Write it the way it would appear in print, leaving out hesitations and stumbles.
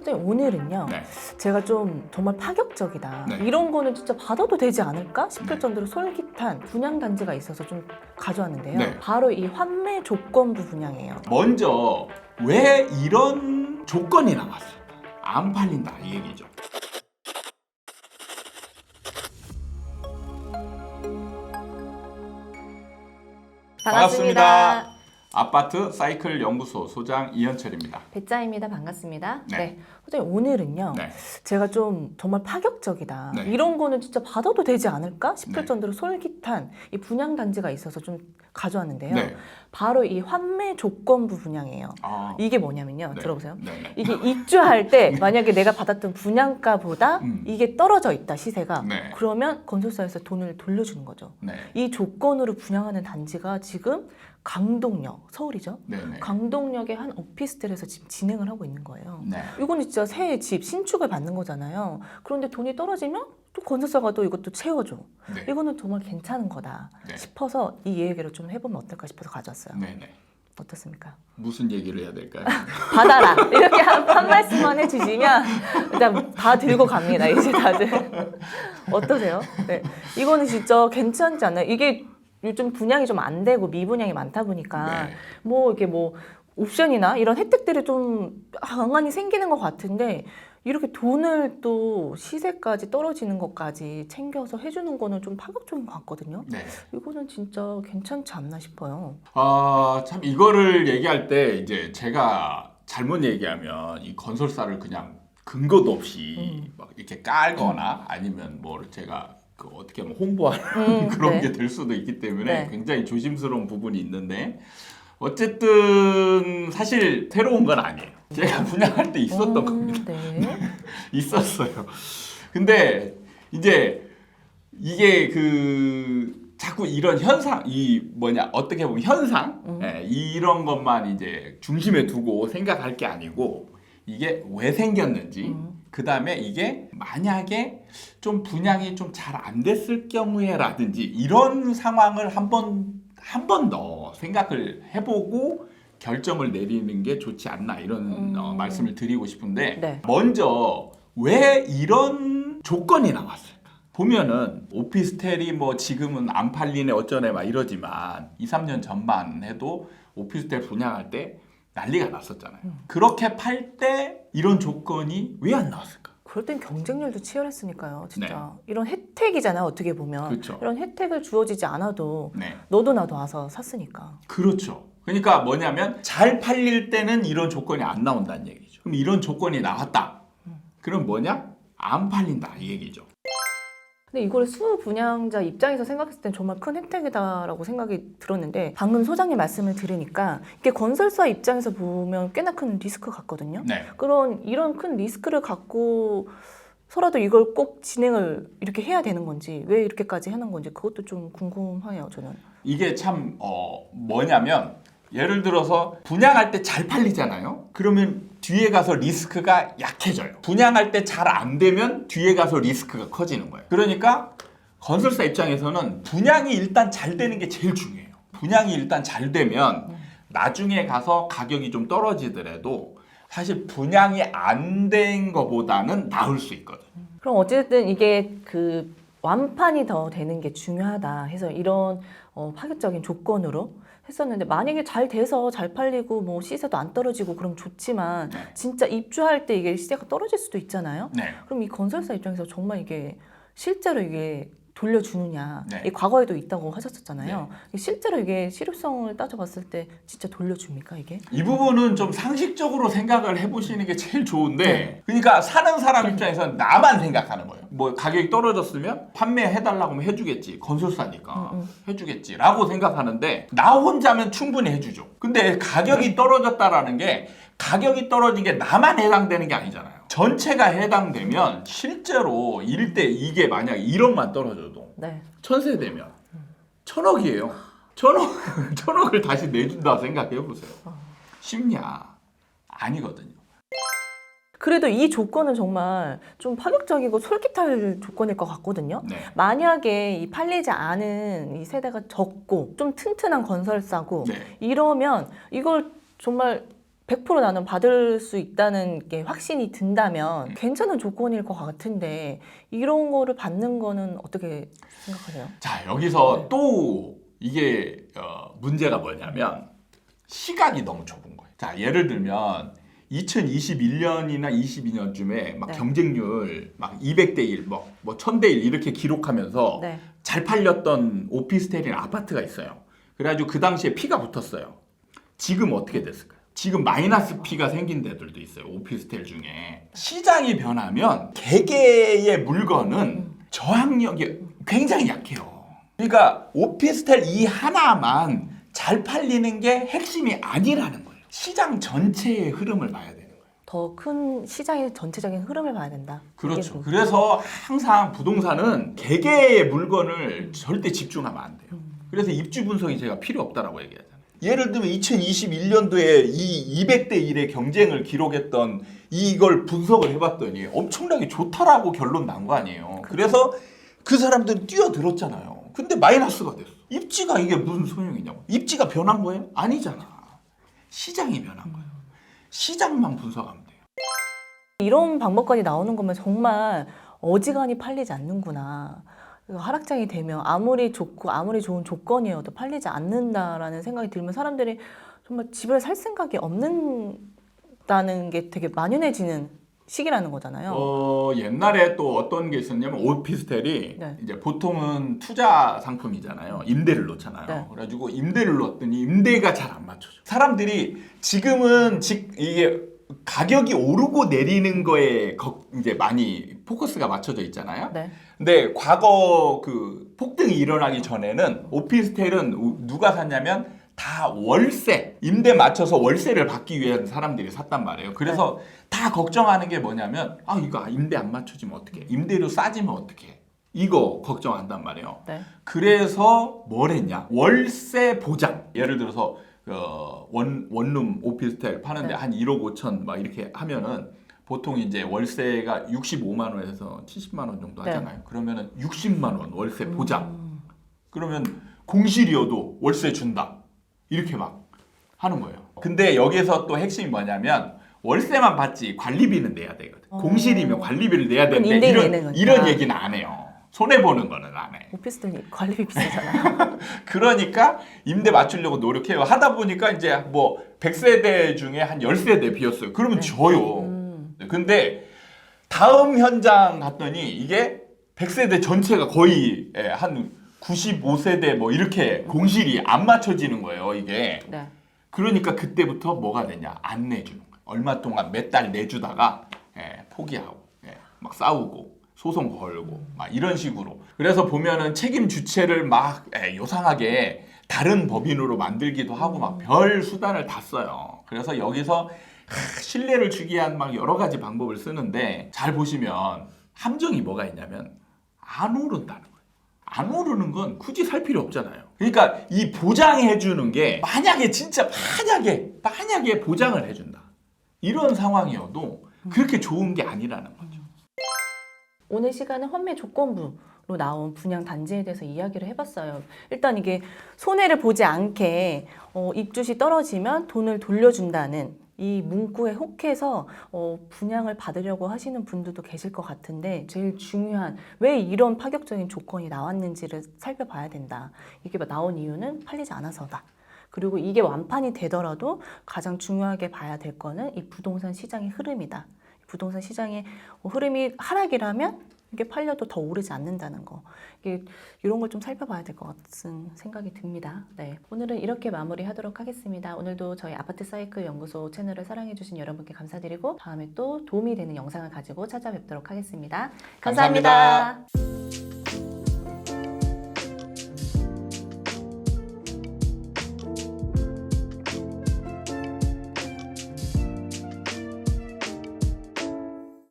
소장님 오늘은요 네. 제가 좀 정말 파격적이다 네. 이런 거는 진짜 받아도 되지 않을까 싶을 네. 정도로 솔깃한 분양 단지가 있어서 좀 가져왔는데요. 네. 바로 이 환매 조건부 분양이에요. 먼저 왜 이런 조건이 나왔을까? 안 팔린다 이 얘기죠. 반갑습니다. 아파트 사이클 연구소 소장 이현철입니다. 배짜입니다. 반갑습니다. 네. 네. 소장님 오늘은요 네. 제가 좀 정말 파격적이다 네. 이런 거는 진짜 받아도 되지 않을까 싶을 네. 정도로 솔깃한 이 분양 단지가 있어서 좀 가져왔는데요. 네. 바로 이 환매 조건부 분양이에요. 아, 이게 뭐냐면요. 네. 들어보세요. 네. 네. 이게 입주할 때 만약에 내가 받았던 분양가보다 음. 이게 떨어져 있다 시세가 네. 그러면 건설사에서 돈을 돌려주는 거죠. 네. 이 조건으로 분양하는 단지가 지금 강동역, 서울이죠. 네. 네. 강동역의 한 오피스텔에서 지금 진행을 하고 있는 거예요. 네. 이거는 진짜 새 집 신축을 받는 거잖아요. 그런데 돈이 떨어지면 또 건설사가 또 이것도 채워줘. 네. 이거는 정말 괜찮은 거다 네. 싶어서 이 얘기를 좀 해보면 어떨까 싶어서 가져왔어요. 네. 네. 어떻습니까? 무슨 얘기를 해야 될까요? 받아라 이렇게 한 말씀만 해주시면 일단 다 들고 갑니다. 이제 다들 어떠세요? 네, 이거는 진짜 괜찮지 않나요? 이게 요즘 분양이 좀 안 되고 미분양이 많다 보니까 네. 뭐 이렇게 뭐 옵션이나 이런 혜택들이 좀 강한이 생기는 것 같은데 이렇게 돈을 또 시세까지 떨어지는 것까지 챙겨서 해주는 거는 좀 파격적인 것 같거든요. 네. 이거는 진짜 괜찮지 않나 싶어요. 참 이거를 얘기할 때 이제 제가 잘못 얘기하면 이 건설사를 그냥 근거도 없이 막 이렇게 깔거나 아니면 뭐 제가 그 어떻게 하면 홍보하는 그런 네. 게 될 수도 있기 때문에 네. 굉장히 조심스러운 부분이 있는데 어쨌든 사실 새로운 건 아니에요. 제가 분양할 때 있었던 겁니다. 네. 있었어요. 근데 이제 이게 자꾸 이런 현상, 어떻게 보면 현상, 이런 것만 이제 중심에 두고 생각할 게 아니고 이게 왜 생겼는지, 그 다음에 이게 만약에 좀 분양이 좀 잘 안 됐을 경우에라든지 이런 상황을 한 번 더 생각을 해보고 결정을 내리는 게 좋지 않나 이런 말씀을 드리고 싶은데 네. 먼저 왜 이런 조건이 나왔을까? 보면은 오피스텔이 뭐 지금은 안 팔리네 어쩌네 막 이러지만 2, 3년 전만 해도 오피스텔 분양할 때 난리가 났었잖아요. 그렇게 팔 때 이런 조건이 왜 안 나왔을까? 그럴 땐 경쟁률도 치열했으니까요. 진짜 이런 혜택이잖아요. 어떻게 보면 그렇죠. 이런 혜택을 주어지지 않아도 네. 너도 나도 와서 샀으니까. 그렇죠. 그러니까 뭐냐면 잘 팔릴 때는 이런 조건이 안 나온다는 얘기죠. 그럼 이런 조건이 나왔다. 그럼 뭐냐? 안 팔린다 이 얘기죠. 근데 이걸 수분양자 입장에서 생각했을 땐 정말 큰 혜택이다라고 생각이 들었는데 방금 소장님 말씀을 들으니까 이게 건설사 입장에서 보면 꽤나 큰 리스크 같거든요. 네. 이런 큰 리스크를 갖고서라도 이걸 꼭 진행을 이렇게 해야 되는 건지 왜 이렇게까지 하는 건지 그것도 좀 궁금해요. 저는. 이게 참 뭐냐면 예를 들어서 분양할 때 잘 팔리잖아요. 그러면 뒤에 가서 리스크가 약해져요. 분양할 때 잘 안 되면 뒤에 가서 리스크가 커지는 거예요. 그러니까 건설사 입장에서는 분양이 일단 잘 되는 게 제일 중요해요. 분양이 일단 잘 되면 나중에 가서 가격이 좀 떨어지더라도 사실 분양이 안 된 거보다는 나을 수 있거든. 그럼 어쨌든 이게 그 완판이 더 되는 게 중요하다 해서 이런 파격적인 조건으로 했었는데 만약에 잘 돼서 잘 팔리고 뭐 시세도 안 떨어지고 그럼 좋지만 네. 진짜 입주할 때 이게 시세가 떨어질 수도 있잖아요. 네. 그럼 이 건설사 입장에서 정말 이게 실제로 이게 돌려주느냐 네. 이 과거에도 있다고 하셨었잖아요. 실제로 이게 실효성을 따져봤을 때 진짜 돌려줍니까 이게? 이 부분은 좀 상식적으로 생각을 해보시는 게 제일 좋은데 네. 그러니까 사는 사람 입장에서는 나만 생각하는 거예요. 뭐 가격이 떨어졌으면 판매해달라고 하면 해주겠지. 건설사니까 해주겠지 라고 생각하는데 나 혼자면 충분히 해주죠. 근데 가격이 떨어졌다라는 게 가격이 떨어진 게 나만 해당되는 게 아니잖아요. 전체가 해당되면 실제로 일대 이게 만약 1억만 떨어져도 네. 천세 되면 1,000억이에요. 1,000억을 다시 내준다 생각해 보세요. 쉽냐? 아니거든요. 그래도 이 조건은 정말 좀 파격적이고 솔깃할 조건일 것 같거든요. 네. 만약에 이 팔리지 않은 이 세대가 적고 좀 튼튼한 건설사고 네. 이러면 이걸 정말 100% 나는 받을 수 있다는 게 확신이 든다면 괜찮은 조건일 것 같은데 이런 거를 받는 거는 어떻게 생각하세요? 자, 여기서 네. 또 이게 문제가 뭐냐면 시각이 너무 좁은 거예요. 자, 예를 들면 2021년이나 22년쯤에 막 네. 경쟁률 막 200대 1, 뭐 1000대 1 이렇게 기록하면서 네. 잘 팔렸던 오피스텔이나 아파트가 있어요. 그래가지고 그 당시에 피가 붙었어요. 지금 어떻게 됐을까요? 지금 마이너스 피가 생긴 데들도 있어요. 오피스텔 중에. 시장이 변하면 개개의 물건은 저항력이 굉장히 약해요. 그러니까 오피스텔 이 하나만 잘 팔리는 게 핵심이 아니라는 거예요. 시장 전체의 흐름을 봐야 되는 거예요. 더 큰 시장의 전체적인 흐름을 봐야 된다. 그렇죠. 이게 그래서 항상 부동산은 개개의 물건을 절대 집중하면 안 돼요. 그래서 입지 분석이 제가 필요 없다라고 얘기하잖아요. 예를 들면 2021년도에 이 200대 1의 경쟁을 기록했던 이걸 분석을 해봤더니 엄청나게 좋다라고 결론 난 거 아니에요. 그래서 그 사람들은 뛰어들었잖아요. 근데 마이너스가 됐어. 입지가 이게 무슨 소용이냐고. 입지가 변한 거예요? 아니잖아. 시장이 변한 거예요. 시장만 분석하면 돼요. 이런 방법까지 나오는 거면 정말 어지간히 팔리지 않는구나. 하락장이 되면 아무리 좋고 아무리 좋은 조건이어도 팔리지 않는다라는 생각이 들면 사람들이 정말 집을 살 생각이 없는다는 게 되게 만연해지는 시기라는 거잖아요. 옛날에 또 어떤 게 있었냐면 오피스텔이 네. 이제 보통은 투자 상품이잖아요. 임대를 놓잖아요. 네. 그래가지고 임대를 놓았더니 임대가 잘 안 맞춰져. 사람들이 지금은 이게 가격이 오르고 내리는 거에 이제 많이 포커스가 맞춰져 있잖아요. 네. 근데 과거 그 폭등이 일어나기 전에는 오피스텔은 누가 샀냐면 다 월세, 임대 맞춰서 월세를 받기 위한 사람들이 샀단 말이에요. 그래서 다 걱정하는 게 뭐냐면 이거 임대 안 맞춰지면 어떡해? 임대료 싸지면 어떡해? 이거 걱정한단 말이에요. 네. 그래서 뭘 했냐? 월세 보장. 예를 들어서 원룸 오피스텔 파는데 네. 한 1억 5천 막 이렇게 하면은 보통 이제 월세가 65만 원에서 70만 원 정도 네. 하잖아요. 그러면은 60만 원 월세 보장. 그러면 공실이어도 월세 준다. 이렇게 막 하는 거예요. 근데 여기서 또 핵심이 뭐냐면 월세만 받지 관리비는 내야 되거든. 공실이면 관리비를 내야 그건 되는데 임대인이 내는 거니까. 이런 얘기는 안 해요. 손해 보는 거는 안 해. 오피스텔 관리비 비싸잖아요. 그러니까 임대 맞추려고 노력해요. 하다 보니까 이제 뭐 100세대 중에 한 10세대 비었어요. 그러면 줘요. 근데 다음 현장 갔더니 이게 100세대 전체가 거의 한 95세대 뭐 이렇게 공실이 안 맞춰지는 거예요, 이게. 네. 그러니까 그때부터 뭐가 되냐? 안 내주는 거예요. 얼마 동안 몇 달 내주다가 포기하고 막 싸우고 소송 걸고 막 이런 식으로. 그래서 보면은 책임 주체를 막 요상하게 다른 법인으로 만들기도 하고 막 별 수단을 다 써요. 그래서 여기서 신뢰를 주기 위한 막 여러 가지 방법을 쓰는데 잘 보시면 함정이 뭐가 있냐면 안 오른다는 거예요. 안 오르는 건 굳이 살 필요 없잖아요. 그러니까 이 보장해 주는 게 만약에 진짜 만약에 보장을 해준다. 이런 상황이어도 그렇게 좋은 게 아니라는 거죠. 오늘 시간은 환매 조건부로 나온 분양 단지에 대해서 이야기를 해봤어요. 일단 이게 손해를 보지 않게 입주시 떨어지면 돈을 돌려준다는 이 문구에 혹해서 분양을 받으려고 하시는 분들도 계실 것 같은데 제일 중요한 왜 이런 파격적인 조건이 나왔는지를 살펴봐야 된다. 이게 나온 이유는 팔리지 않아서다. 그리고 이게 완판이 되더라도 가장 중요하게 봐야 될 거는 이 부동산 시장의 흐름이다. 부동산 시장의 흐름이 하락이라면 이게 팔려도 더 오르지 않는다는 거. 이런 걸 좀 살펴봐야 될 것 같은 생각이 듭니다. 네, 오늘은 이렇게 마무리하도록 하겠습니다. 오늘도 저희 아파트 사이클 연구소 채널을 사랑해주신 여러분께 감사드리고 다음에 또 도움이 되는 영상을 가지고 찾아뵙도록 하겠습니다. 감사합니다.